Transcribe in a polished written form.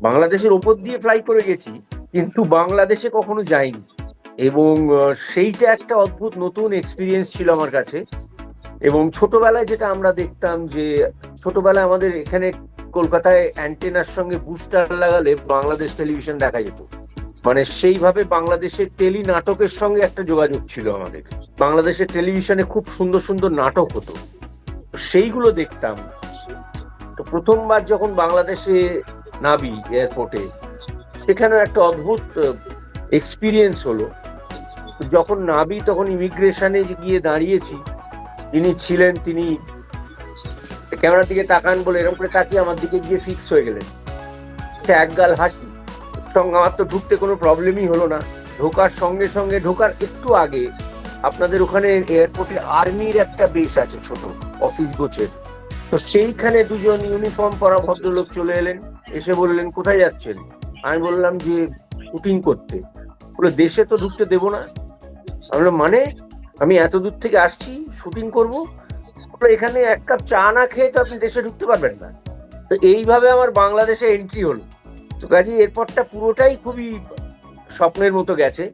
বাংলাদেশের ওপর দিয়ে ফ্লাই করে গেছি, কিন্তু বাংলাদেশে কখনো যাইনি। এবং সেইটা একটা অদ্ভুত নতুন এক্সপিরিয়েন্স ছিল আমার কাছে। এবং ছোটবেলায় যেটা আমরা দেখতাম যে ছোটবেলায় আমাদের এখানে কলকাতায় অ্যান্টেনার সঙ্গে বুস্টার লাগালে বাংলাদেশ টেলিভিশন দেখা যেত। মানে সেইভাবে বাংলাদেশের টেলি নাটকের সঙ্গে একটা যোগাযোগ ছিল আমাদের। বাংলাদেশের টেলিভিশনে খুব সুন্দর সুন্দর নাটক হতো, তো সেইগুলো দেখতাম। তো প্রথমবার যখন বাংলাদেশে নাবি এয়ারপোর্টে, সেখানে একটা অদ্ভুত এক্সপিরিয়েন্স হলো। যখন নাবি তখন ইমিগ্রেশনে গিয়ে দাঁড়িয়েছি, যিনি ছিলেন তিনি ক্যামেরার দিকে তাকান বলে এরকম করে তাকিয়ে আমার দিকে গিয়ে ফিক্স হয়ে গেলেন। একগাল হাসি সঙ্গে আমার তো ঢুকতে কোনো প্রবলেমই হলো না। ঢোকার সঙ্গে সঙ্গে ঢোকার একটু আগে আপনাদের ওখানে এয়ারপোর্টে আর্মির একটা বেস আছে ছোট, অফিস গোছের। তো সেইখানে দুজন ইউনিফর্ম পরা ভদ্রলোক চলে এলেন, এসে বললেন কোথায় যাচ্ছেন। আমি বললাম যে শুটিং করতে। বলে দেশে তো ঢুকতে দেবো না। আমি বললাম মানে, আমি এত দূর থেকে আসছি শুটিং করবো, এখানে এক কাপ চা না খেয়ে তো আপনি দেশে ঢুকতে পারবেন না। তো এইভাবে আমার বাংলাদেশে এন্ট্রি হলো। তো কাজে এরপরটা পুরোটাই খুবই স্বপ্নের মতো গেছে।